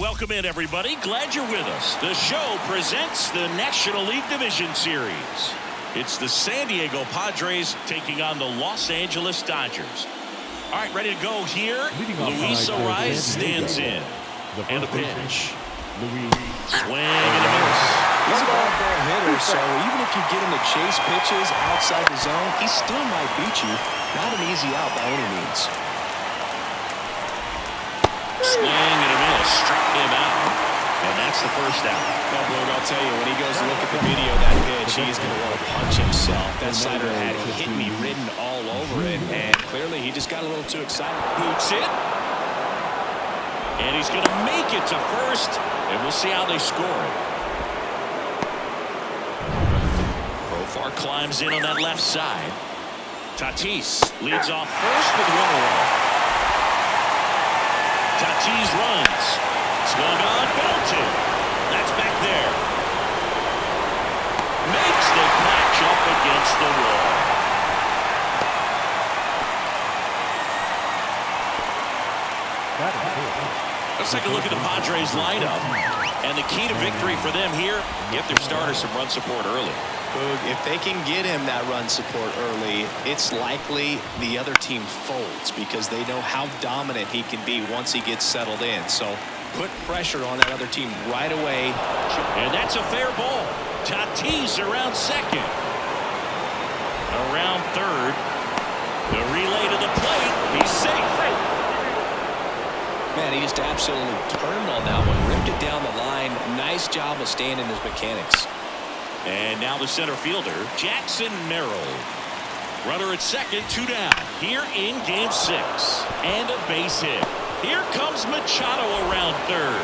welcome in, everybody. Glad you're with us. The show presents the National League Division Series. It's the San Diego Padres taking on the Los Angeles Dodgers. All right, ready to go here. Luis Ariz stands in. And the pitch. Swing and a miss. He's a ball hitter, so even if you get him to chase pitches outside the zone, he still might beat you. Not an easy out by any means. Swing and a miss. Struck him out. And that's the first out. Well, Blue, I'll tell you, when he goes to look at the video of that pitch, he's going to want to punch himself. That slider had hit me written all over it, and clearly he just got a little too excited. Boots it. And he's going to make it to first, and we'll see how they score it. Profar climbs in on that left side. Tatis leads off first with one away. Tatis runs. Swung on, belted. That's back there. Makes the catch up against the wall. Let's take a look at the Padres lineup. And the key to victory for them here, get their starter some run support early. If they can get him that run support early, it's likely the other team folds because they know how dominant he can be once he gets settled in. So put pressure on that other team right away. And that's a fair ball. Tatis around second. Around third. The relay to the plate. He's safe. Man, he just absolutely turned on that one. Ripped it down the line. Nice job of staying in his mechanics. And now the center fielder, Jackson Merrill. Runner at second, 2 down. Here in game 6. And a base hit. Here comes Machado around third.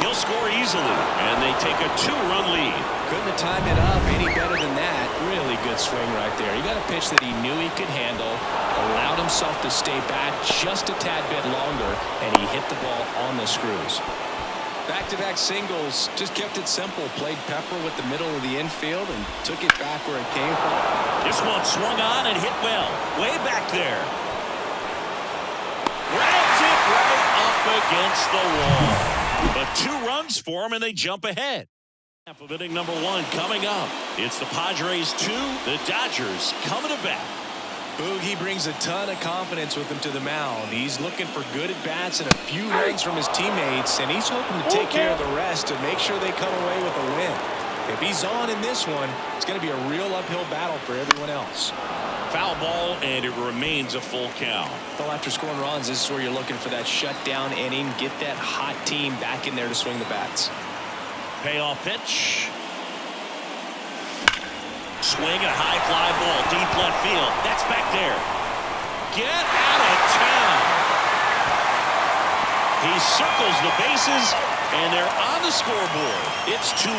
He'll score easily, and they take a 2-run lead. Couldn't have timed it up any better than that. Really good swing right there. He got a pitch that he knew he could handle, allowed himself to stay back just a tad bit longer, and he hit the ball on the screws. Back-to-back singles, just kept it simple. Played pepper with the middle of the infield and took it back where it came from. This one swung on and hit well. Way back there. Grabs it right up against the wall. But 2 runs for him, and they jump ahead. Half of inning number 1 coming up. It's the Padres 2, the Dodgers coming to bat. Boog, he brings a ton of confidence with him to the mound. He's looking for good at-bats and a few runs from his teammates, and he's hoping to take care of the rest to make sure they come away with a win. If he's on in this one, it's going to be a real uphill battle for everyone else. Foul ball, and it remains a full count. Well, after scoring runs, this is where you're looking for that shutdown inning. Get that hot team back in there to swing the bats. Payoff pitch. Swing a high fly ball, deep left field. That's back there. Get out of town. He circles the bases, and they're on the scoreboard. It's 2-1.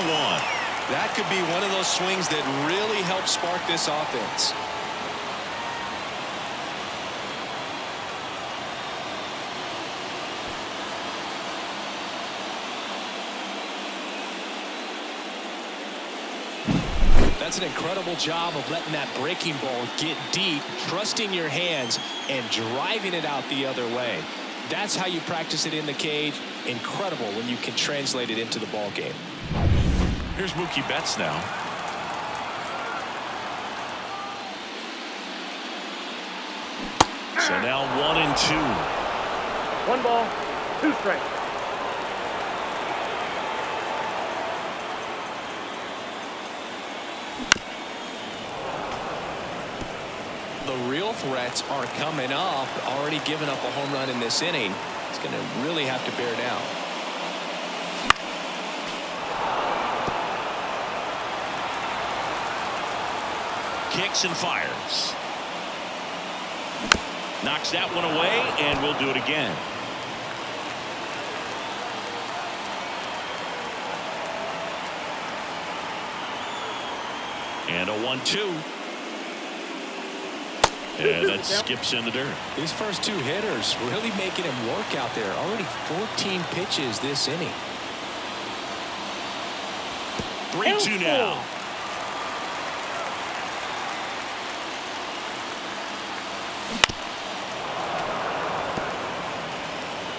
That could be one of those swings that really help spark this offense. That's an incredible job of letting that breaking ball get deep, trusting your hands, and driving it out the other way. That's how you practice it in the cage. Incredible when you can translate it into the ball game. Here's Mookie Betts now. So now 1-2. 1 ball, 2 strikes. The real threats are coming up. Already given up a home run in this inning. It's going to really have to bear down. Kicks and fires. Knocks that one away, and we'll do it again. And a 1-2. And that skips in the dirt. These first 2 hitters really making him work out there. Already 14 pitches this inning. 3-2 now.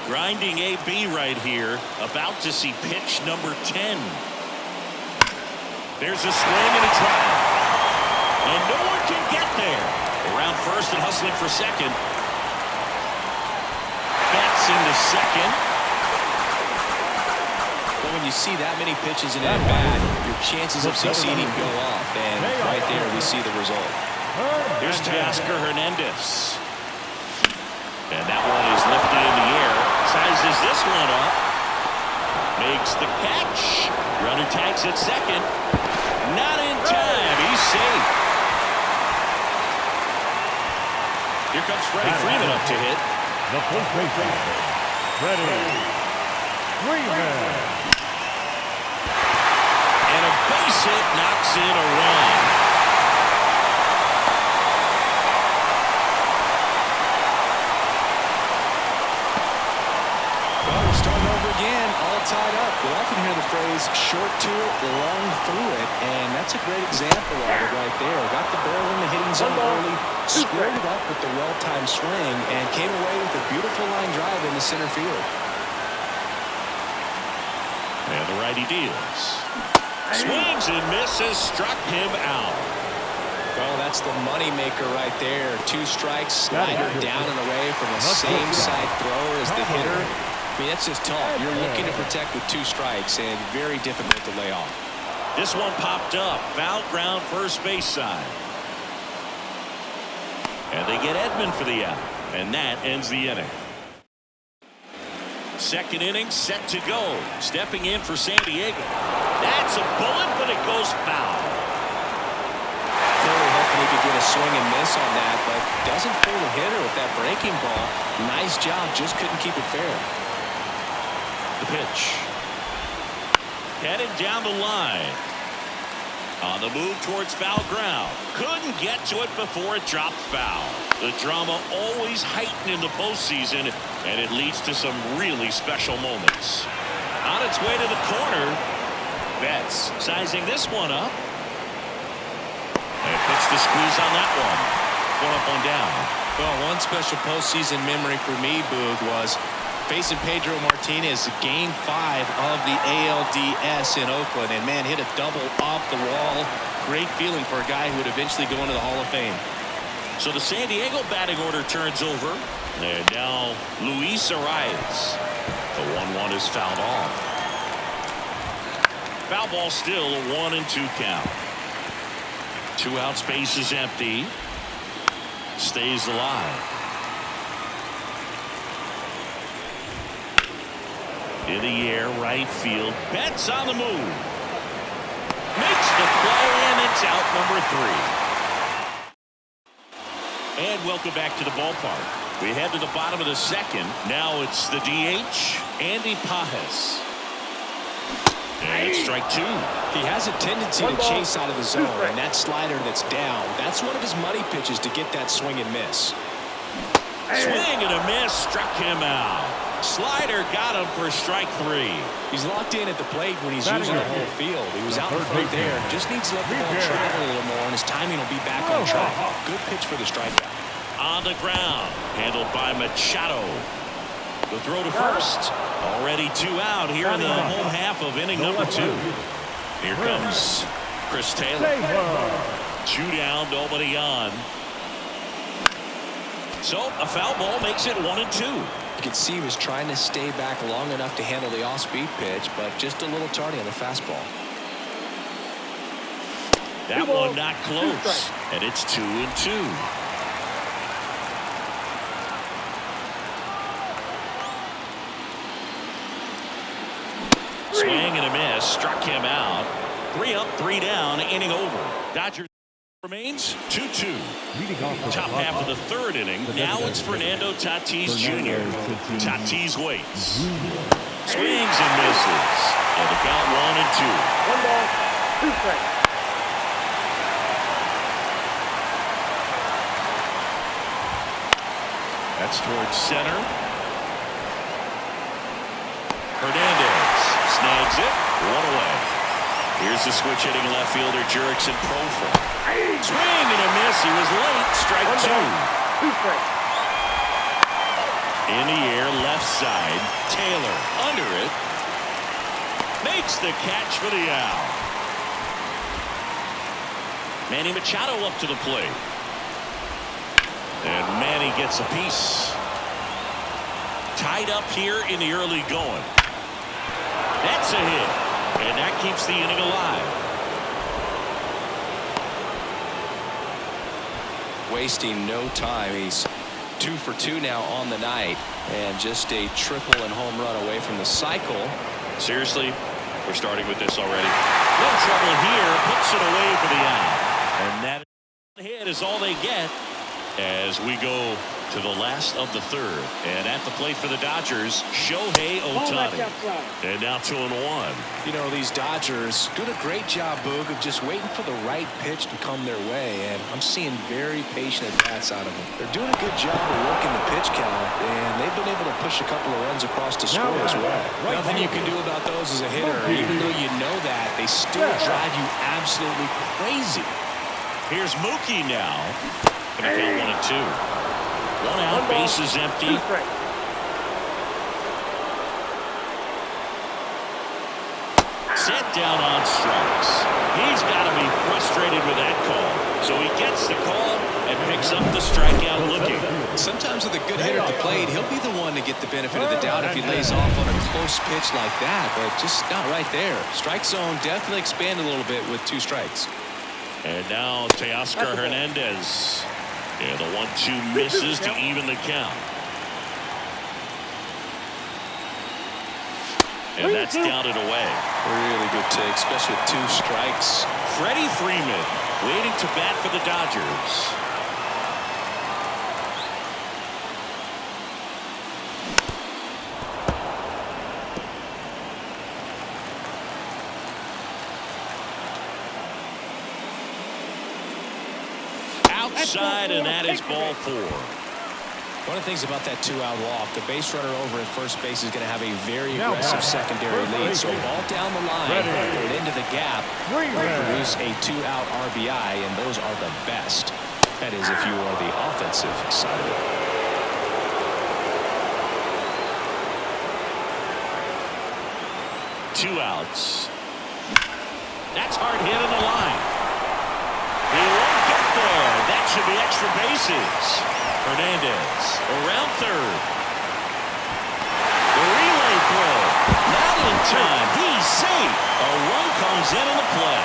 Grinding AB right here. About to see pitch number 10. There's a swing and a drive. And no one can get there. Around first and hustling for second. Bats into second. But when you see that many pitches in at bat, your chances of succeeding go up. And right there, we see the result. Here's Teoscar Hernandez. And that one is lifted in the air. Sizes this one up. Makes the catch. Runner tags at second. Not in time. He's safe. Here comes Freddie Freeman up to hit. The first baseman, Freddie Freeman. And a base hit knocks in a run. Well, we're starting over again, all tied up. We often hear the phrase short to it, long through it, and that's a great example of it right there. Got the barrel in the hitting zone early, squared it up with the well-timed swing, and came away with a beautiful line drive in the center field. And the righty deals. Swings and misses, struck him out. Well, that's the money maker right there. 2 strikes, slider down and away from the same side thrower as the hitter. I mean, that's just tough. You're looking to protect with 2 strikes and very difficult to lay off. This one popped up. Foul ground first base side. And they get Edman for the out. And that ends the inning. Second inning set to go. Stepping in for San Diego. That's a bullet, but it goes foul. Clearly hoping he could get a swing and miss on that, but doesn't fool the hitter with that breaking ball. Nice job, just couldn't keep it fair. The pitch. Headed down the line. On the move towards foul ground. Couldn't get to it before it dropped foul. The drama always heightened in the postseason, and it leads to some really special moments. On its way to the corner. Betts sizing this one up. And puts the squeeze on that one. One up, one down. Well, one special postseason memory for me, Boog, was facing Pedro Martinez, Game 5 of the ALDS in Oakland, and man, hit a double off the wall. Great feeling for a guy who would eventually go into the Hall of Fame. So the San Diego batting order turns over. And now Luis Arias. The 1-1 is fouled off. Foul ball still, a 1-2 count. 2 out, space is empty. Stays alive. In the air, right field. Betts on the move. Makes the play, and it's out number 3. And welcome back to the ballpark. We head to the bottom of the second. Now it's the DH, Andy Pages. And it's strike 2. He has a tendency to chase out of the zone, and that slider that's down, that's one of his money pitches to get that swing and miss. Swing and a miss, struck him out. Slider got him for strike 3. He's locked in at the plate when he's using the whole field. He was out in front there. Just needs to let the ball travel a little more, and his timing will be back on track. Good pitch for the strikeout. On the ground, handled by Machado. The throw to first. Already 2 out here in the home half of inning number 2. Here comes Chris Taylor. 2 down, nobody on. So a foul ball makes it 1-2. You can see he was trying to stay back long enough to handle the off-speed pitch, but just a little tardy on the fastball. That one not close, and it's 2-2. Swing and a miss, struck him out. 3 up, 3 down, inning over. Dodgers remains 2-2. Top half of the 3rd inning. Now it's Fernando Tatis Jr. Tatis waits. Swings and misses. And the count 1-2. 1 ball, 2 strikes. That's towards center. Hernandez snags it. 1 away. Here's the switch hitting left fielder Jurickson Profil. Swing and a miss. He was late. Strike 2. 2 strikes. In the air, left side. Taylor under it. Makes the catch for the out. Manny Machado up to the plate. And Manny gets a piece. Tied up here in the early going. That's a hit. And that keeps the inning alive. Wasting no time. He's 2 for 2 now on the night. And just a triple and home run away from the cycle. Seriously, we're starting with this already. No trouble here. Puts it away for the out. And that hit is all they get as we go to the last of the third. And at the plate for the Dodgers, Shohei Ohtani. And now 2-1. You know, these Dodgers doing a great job, Boog, of just waiting for the right pitch to come their way. And I'm seeing very patient at-bats out of them. They're doing a good job of working the pitch count, and they've been able to push a couple of runs across to score as well. Nothing you can do about those as a hitter. Even though you know that, they still drive you absolutely crazy. Here's Mookie now. Gonna count 1-2. 1 out, base is empty. Set down on strikes. He's got to be frustrated with that call. So he gets the call and picks up the strikeout looking. Sometimes with a good hitter at the plate, he'll be the one to get the benefit of the doubt if he lays off on a close pitch like that, but just not right there. Strike zone definitely expanded a little bit with 2 strikes. And now Teoscar Hernandez. And the 1-2 misses to even the count. And that's downed away. Really good take, especially with 2 strikes. Freddie Freeman waiting to bat for the Dodgers. Outside, and that is ball 4. One of the things about that 2-out walk, the base runner over at first base is going to have a very aggressive secondary lead. So ball down the line and into the gap will produce a 2-out RBI, and those are the best. That is if you are the offensive side of it. Two outs. That's hard hit on the line. He won't get there. That should be extra bases. Hernandez around third. The relay throw. Not in time. He's safe. A run comes in on the play.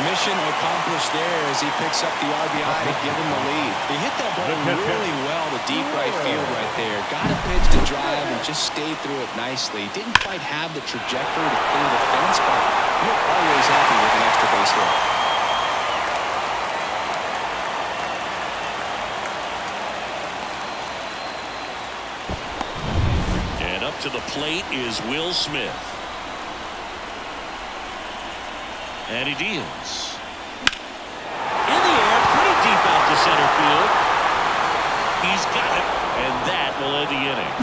Mission accomplished there as he picks up the RBI to give him the lead. He hit that ball really well to deep right field right there. Got a pitch to drive and just stayed through it nicely. Didn't quite have the trajectory to clear the fence, but you're always happy with an extra base hit. And up to the plate is Will Smith. And he deals. In the air, pretty deep out to center field. He's got it, and that will end the inning.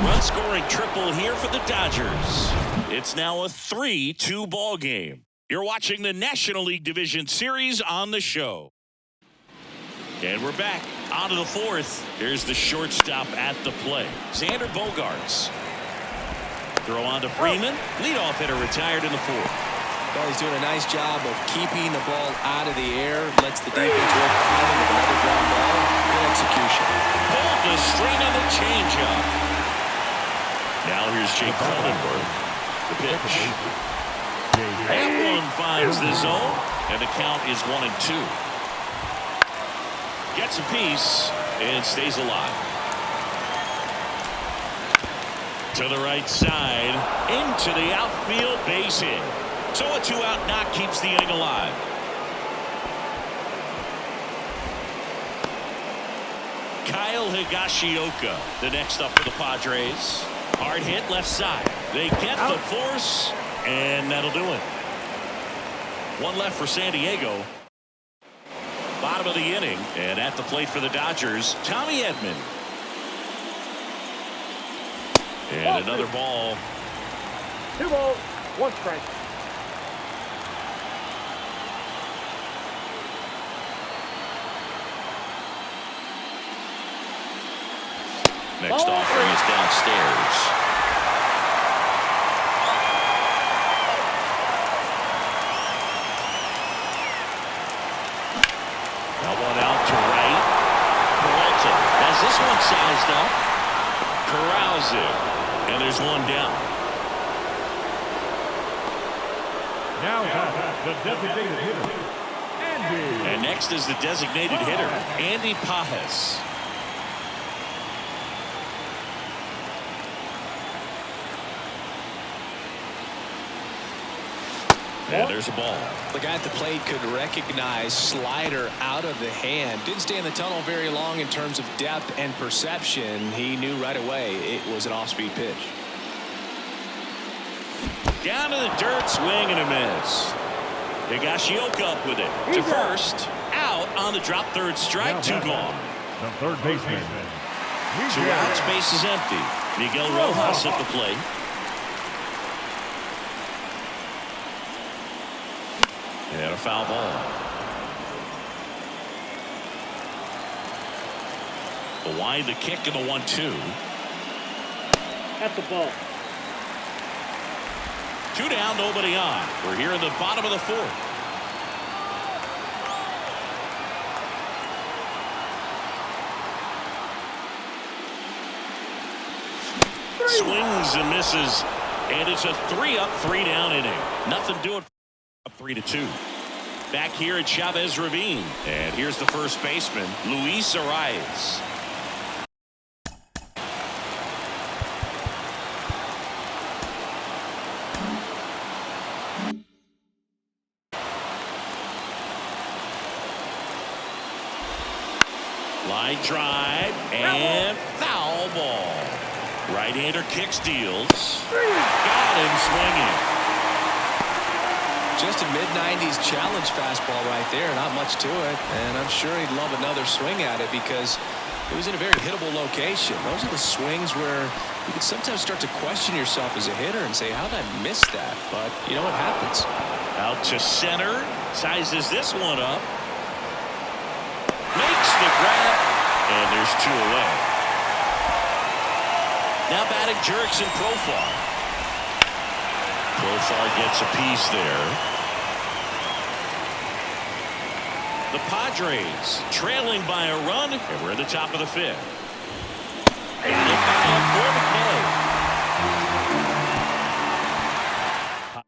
Run-scoring triple here for the Dodgers. It's now a 3-2 ball game. You're watching the National League Division Series on the show. And we're back onto the fourth. Here's the shortstop at the plate. Xander Bogaerts. Throw on to Freeman. Leadoff hitter retired in the fourth. Well, he's doing a nice job of keeping the ball out of the air. Lets the defense work behind him with another ground ball. Good execution. Pulled the string on the changeup. Now here's Jake Cronenworth. The pitch. That one finds the zone, and the count is 1-2. Gets a piece and stays alive. To the right side, into the outfield, base hit. So a 2-out knock keeps the inning alive. Kyle Higashioka, the next up for the Padres. Hard hit left side. They get the force, and that'll do it. One left for San Diego. Bottom of the inning, and at the plate for the Dodgers, Tommy Edman. And another ball. 2 balls, 1 strike. Next offering is down upstairs. That one out to right. Peralta has this one sized up. Corrals it. And there's one down. Now the designated hitter, Andy. And next is the designated hitter, Andy Pajes. And there's a ball. The guy at the plate could recognize slider out of the hand. Didn't stay in the tunnel very long in terms of depth and perception. He knew right away it was an off-speed pitch. Down to the dirt, swing and a miss. Higashioka up with it. To first, out on the drop, third strike, two gone. The third baseman. Two outs, base is empty. Miguel Rojas at the plate. And a foul ball. The wide, the kick, and the 1-2. At the ball. Two down, nobody on. We're here in the bottom of the fourth. Swings and misses, and it's a 3-up, 3-down inning. Nothing doing. Up 3-2. Back here at Chavez Ravine, and here's the first baseman, Luis Arias. Line drive and foul ball. Right-hander kick steals. Got him swinging. Just a mid-90s challenge fastball right there. Not much to it. And I'm sure he'd love another swing at it because it was in a very hittable location. Those are the swings where you can sometimes start to question yourself as a hitter and say, how did I miss that? But you know what happens. Out to center. Sizes this one up. Makes the grab. And there's two away. Now batting Jurickson Profar. Profar gets a piece there. The Padres trailing by a run, and we're at the top of the fifth. And they foul for McKay.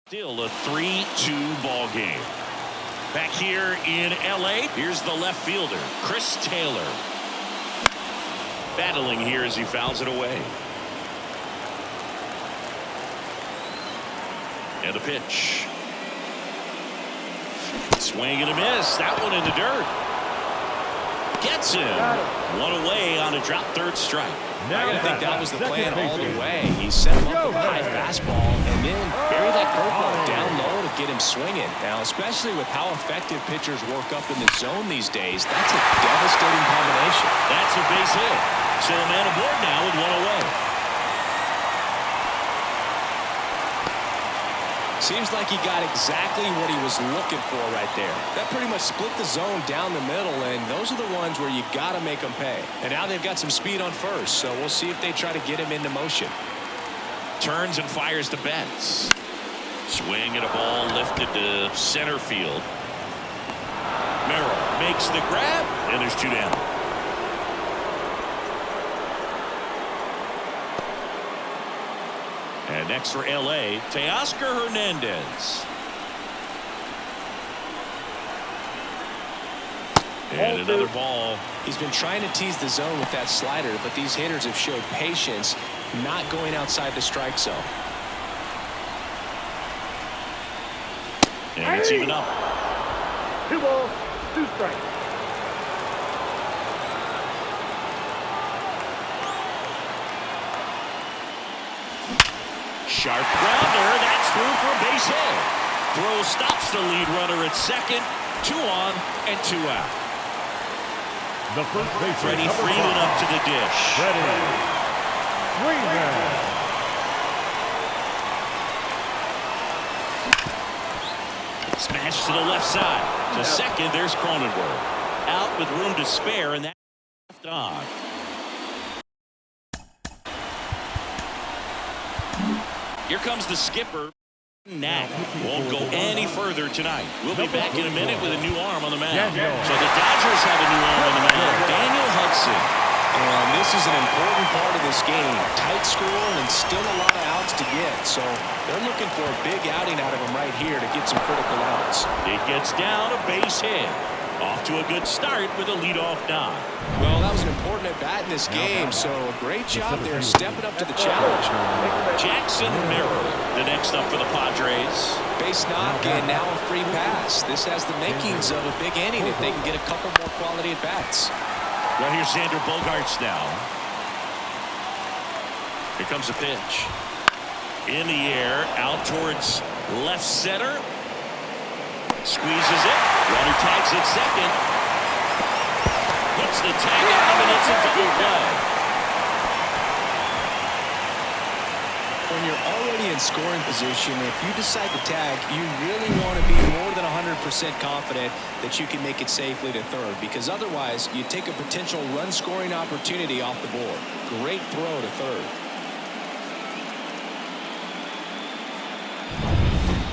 Still a 3-2 ball game. Back here in L.A., here's the left fielder, Chris Taylor. Battling here as he fouls it away. And a pitch. Swing and a miss. That one in the dirt. Gets him. One away on a drop, third strike. I think that was the plan all the way. He set him up with a high fastball and then bury that curveball down low to get him swinging. Now, especially with how effective pitchers work up in the zone these days, that's a devastating combination. That's a base hit. So a man aboard now with one away. Seems like he got exactly what he was looking for right there. That pretty much split the zone down the middle, and those are the ones where you got to make them pay. And now they've got some speed on first, so we'll see if they try to get him into motion. Turns and fires the Betts. Swing and a ball lifted to center field. Merrill makes the grab, and there's two down. And next for L.A., Teoscar Hernandez. And another ball. He's been trying to tease the zone with that slider, but these hitters have showed patience, not going outside the strike zone. And it's even up. 2 balls, 2 strikes. Sharp grounder. That's through for a base hit. Throw stops the lead runner at second. 2 on and 2 out. The first baseman, Freddie Freeman up to the dish. Freddie Freeman. Smash to the left side. To second, there's Cronenworth. Out with room to spare, and that's left on. Here comes the skipper. Knack won't go any further tonight. We'll be back in a minute with a new arm on the mound. So the Dodgers have a new arm on the mound, Daniel Hudson. And this is an important part of this game. Tight score and still a lot of outs to get. So they're looking for a big outing out of him right here to get some critical outs. It gets down a base hit. Off to a good start with a leadoff knock. Well, that was an important at-bat in this game, so a great job there stepping up to the challenge. Jackson Merrill, the next up for the Padres. Base knock and now a free pass. This has the makings of a big inning if they can get a couple more quality at-bats. Well, here's Xander Bogaerts now. Here comes a pitch. In the air, out towards left center. Squeezes it. Runner tags at second. Puts the tag on and it's a double play. When you're already in scoring position, if you decide to tag, you really want to be more than 100% confident that you can make it safely to third, because otherwise you take a potential run-scoring opportunity off the board. Great throw to third.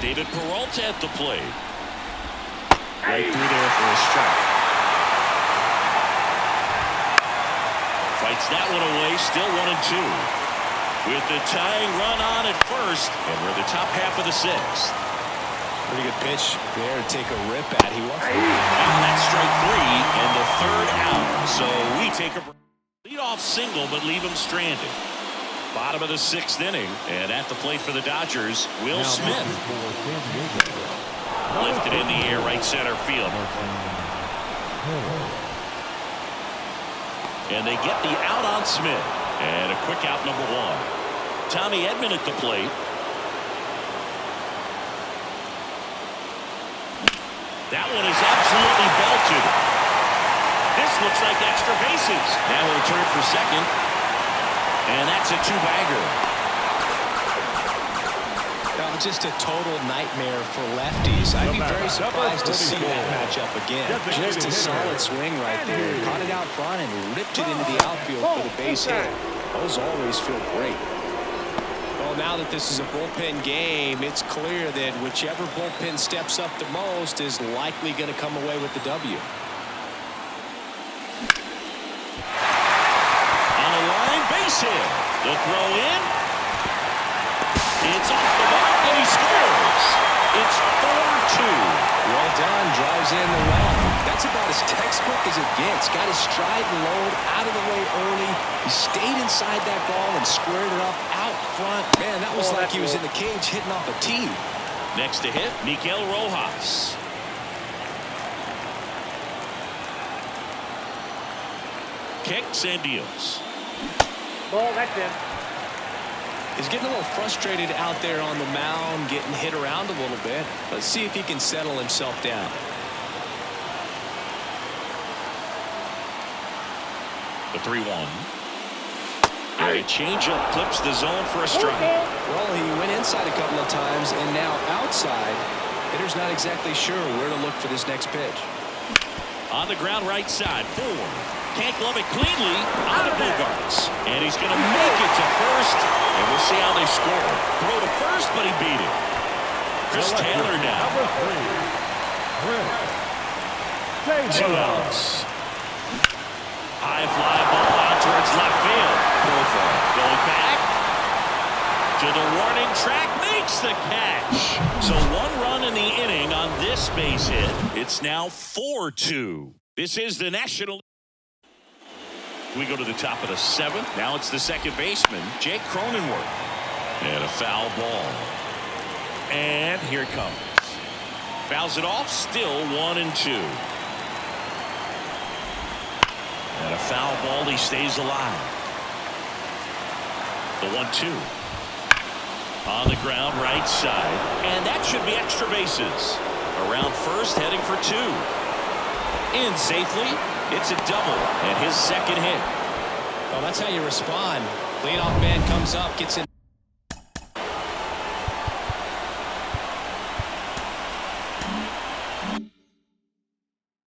David Peralta at the plate. Right through there for a strike. Fights that one away, still 1-2. With the tying run on at first, and we're the top half of the sixth. Pretty good pitch there to take a rip at. He wants. And that's strike three and the third out. So we take a leadoff single, but leave him stranded. Bottom of the sixth inning, and at the plate for the Dodgers, Will Smith. Lifted in the air, right center field. And they get the out on Smith. And a quick out, number one. Tommy Edman at the plate. That one is absolutely belted. This looks like extra bases. Now he'll turn for second. And that's a two-bagger. Just a total nightmare for lefties. I'd be very surprised to see that matchup again. Just a solid swing right there. Caught it out front and ripped it into the outfield for the base hit. Those always feel great. Well, now that this is a bullpen game, it's clear that whichever bullpen steps up the most is likely going to come away with the W. On a line, base hit. The throw in. It's off the mark, and he scores. It's 4-2. Well done. Drives in the run. That's about as textbook as it gets. Got his stride and load out of the way early. He stayed inside that ball and squared it up out front. Man, that was like he was in the cage hitting off a tee. Next to hit, Miguel Rojas. Kicks and deals. Ball, that's it. He's getting a little frustrated out there on the mound, getting hit around a little bit. Let's see if he can settle himself down. The 3-1. A changeup clips the zone for a strike. Well, he went inside a couple of times, and now outside. Hitter's not exactly sure where to look for this next pitch. On the ground right side, Ford. Can't glove it cleanly. On to Bogaerts. And he's going to make it to first. And we'll see how they score. Throw to first, but he beat it. Chris Taylor now. Two outs. High fly ball out towards left field. Going back to the warning track, makes the catch. So one run in the inning on this base hit. It's now 4-2. This is the National. We go to the top of the seventh. Now it's the second baseman, Jake Cronenworth. And a foul ball. And here it comes. Fouls it off, still 1-2. And a foul ball, he stays alive. The 1-2. On the ground, right side. And that should be extra bases. Around first, heading for two. In safely. It's a double and his second hit. Well, that's how you respond. Leadoff man comes up, gets in.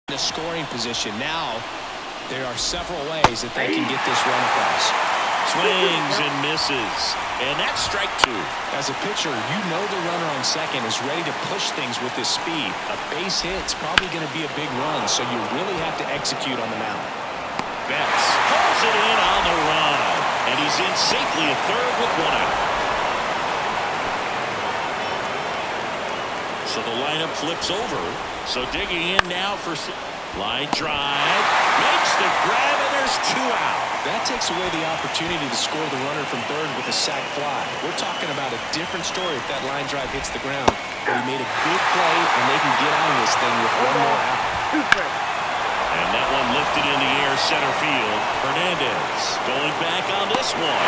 In a scoring position. Now, there are several ways that they can get this run across. Swings and misses. And that's strike 2. As a pitcher, you know the runner on second is ready to push things with his speed. A base hit's probably going to be a big run, so you really have to execute on the mound. Betts pulls it in on the run. And he's in safely at third with 1 out. So the lineup flips over. So digging in now for line drive. Makes the grab, and there's 2 out. That takes away the opportunity to score the runner from third with a sac fly. We're talking about a different story if that line drive hits the ground. But he made a big play, and they can get out of this thing with 1 more out. And that one lifted in the air center field. Hernandez going back on this one.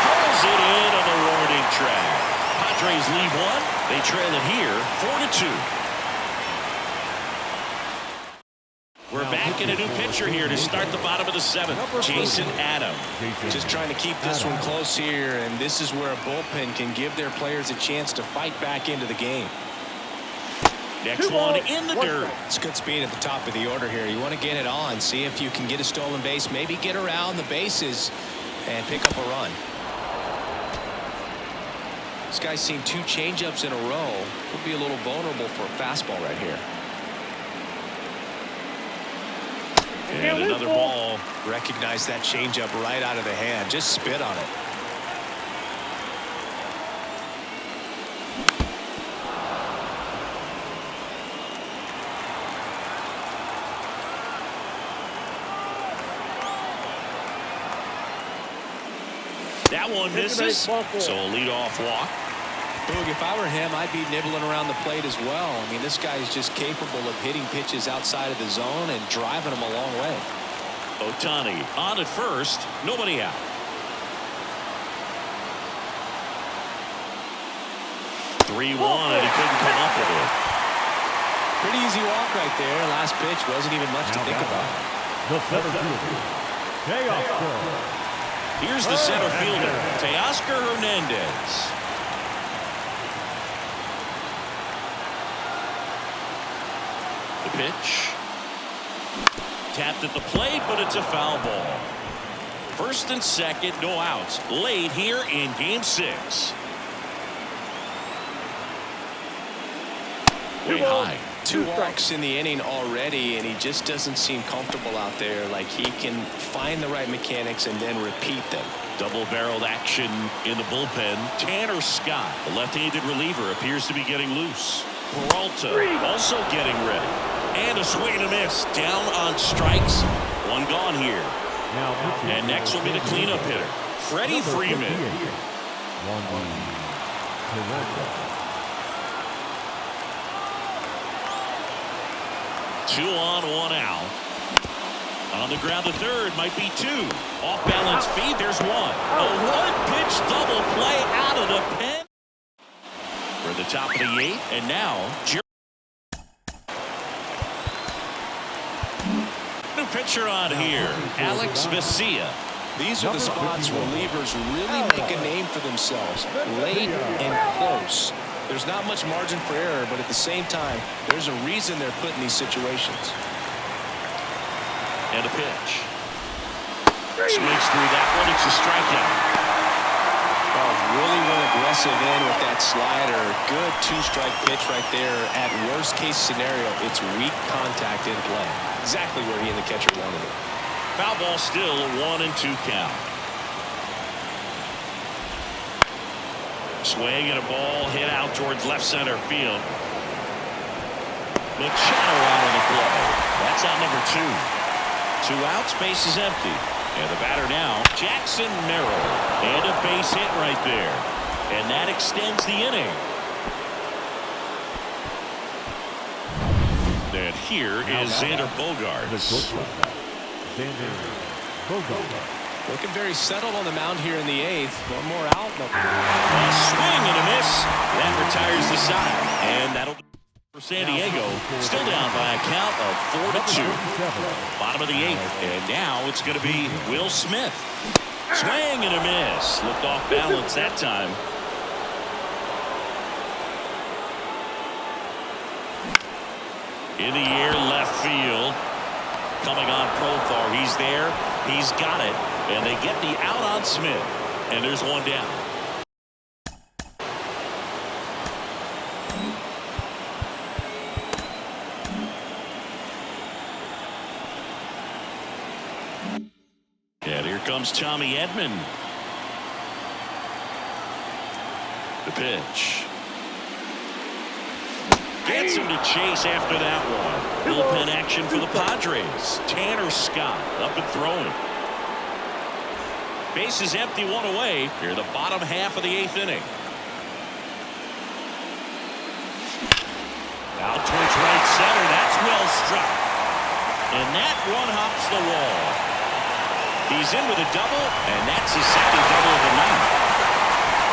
Pulls it in on the warning track. Padres lead 1. They trail it here 4-2. We're back in a new pitcher here to start the bottom of the 7th. Jason Adam. Just trying to keep this one close here, and this is where a bullpen can give their players a chance to fight back into the game. Next one in the dirt. It's good speed at the top of the order here. You want to get it on, see if you can get a stolen base, maybe get around the bases and pick up a run. This guy's seen 2 changeups in a row. Could be a little vulnerable for a fastball right here. And another ball. Recognize that changeup right out of the hand. Just spit on it. That one misses. So a leadoff walk. Boog, if I were him, I'd be nibbling around the plate as well. I mean, this guy is just capable of hitting pitches outside of the zone and driving them a long way. Ohtani on at first. Nobody out. Three one. He couldn't come up with it. Pretty easy walk right there. Last pitch wasn't even much to think about. The center fielder, Teoscar. Here's the center fielder, Teoscar Hernandez. The pitch. Tapped at the plate, but it's a foul ball. First and second, no outs. Late here in Game 6. Way high. 2 walks in the inning already, and he just doesn't seem comfortable out there. Like he can find the right mechanics and then repeat them. Double-barreled action in the bullpen. Tanner Scott, the left-handed reliever, appears to be getting loose. Peralta also getting ready. And a swing and a miss. Down on strikes. 1 gone here. And next will be the cleanup hitter, Freddie Freeman. 2 on, 1 out. On the ground, the third might be 2. Off balance feed, there's 1. A 1-pitch double play out of the pen. We're at the top of the 8th, and now new pitcher on here, Alex Vesia. These are the spots relievers really make a name for themselves. Late and close. There's not much margin for error, but at the same time, there's a reason they're put in these situations. And a pitch. Swings through that one. It's a strikeout. Oh, really went aggressive in with that slider. Good 2-strike pitch right there. At worst case scenario, it's weak contact in play. Exactly where he and the catcher wanted it. Foul ball still, a 1-2 count. Swing and a ball hit out towards left center field. Machado out of the play. That's out number 2. 2 outs, base is empty. And the batter now, Jackson Merrill. And a base hit right there. And that extends the inning. And here is Xander Bogaerts. Looking very settled on the mound here in the 8th. 1 more out. A swing and a miss. That retires the side. And that'll do for San Diego. Still down by a count of 4-2. Bottom of the 8th. And now it's going to be Will Smith. Swing and a miss. Looked off balance that time. In the air, left field. Coming on profile. He's there. He's got it, and they get the out on Smith. And there's one down. And here comes Tommy Edman. The pitch. Gets him to chase after that one. Bullpen action for the Padres. Tanner Scott up and throwing. Base is empty, one away. Here the bottom half of the 8th inning. Out towards right center. That's well struck. And that one hops the wall. He's in with a double, and that's his second double of the night.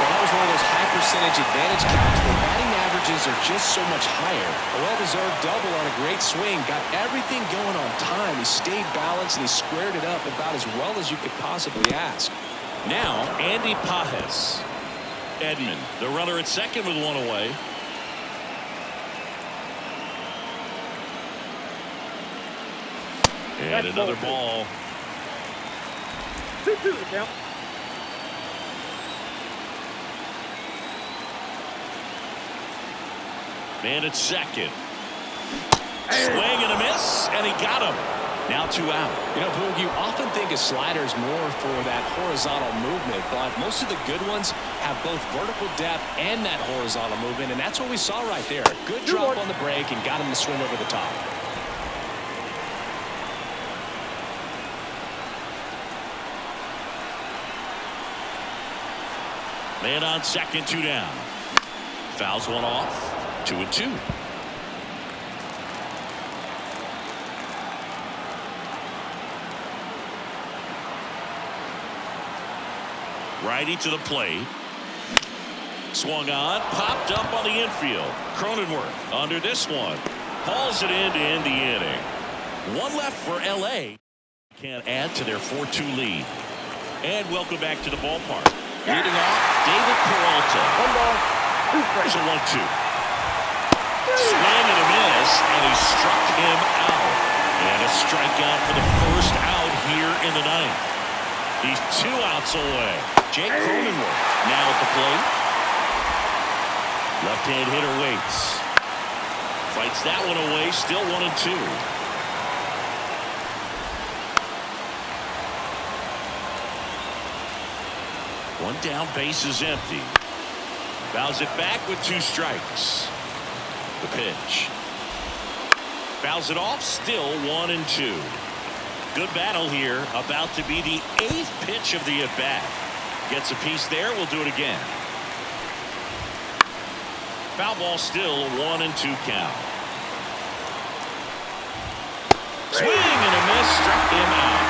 Well, that was one of those high percentage advantage counts where batting averages are just so much higher. A well-deserved double on a great swing. Got everything going on time. He stayed balanced and he squared it up about as well as you could possibly ask. Now, Andy Pajes. Edman, the runner at second with one away. And another ball. 2-2 the count. Man at second. Swing and a miss, and he got him. Now 2 out. You know, Boog, you often think a slider is more for that horizontal movement, but most of the good ones have both vertical depth and that horizontal movement, and that's what we saw right there. Good drop on the break and got him to swing over the top. Man on second, 2 down. Fouls one off. 2-2. Righty to the plate. Swung on, popped up on the infield. Cronenworth under this one. Hauls it in to end the inning. One left for LA. Can't add to their 4-2 lead. And welcome back to the ballpark. Leading off, David Peralta. 1 ball, 2 There's strikes. a 1-2. Swing and a miss, and he struck him out. And a strikeout for the first out here in the ninth. He's 2 outs away. Jake Cronenworth now at the plate. Left-hand hitter waits. Fights that one away, still 1-2. One down, base is empty. Fouls it back with 2 strikes. The pitch. Fouls it off, still 1-2. Good battle here, about to be the 8th pitch of the at-bat. Gets a piece there, we'll do it again. Foul ball still, 1-2 count. Swing and a miss, struck him out.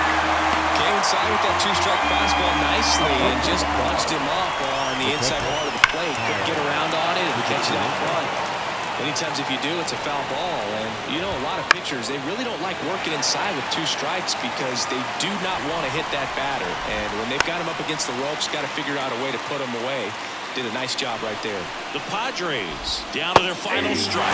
Came inside with that 2-strike fastball nicely and just bunched him up on the inside part of the plate. Couldn't get around on it and catch it out front. Many times if you do, it's a foul ball. And you know, a lot of pitchers, they really don't like working inside with 2 strikes because they do not want to hit that batter. And when they've got him up against the ropes, got to figure out a way to put him away. Did a nice job right there. The Padres down to their final strike.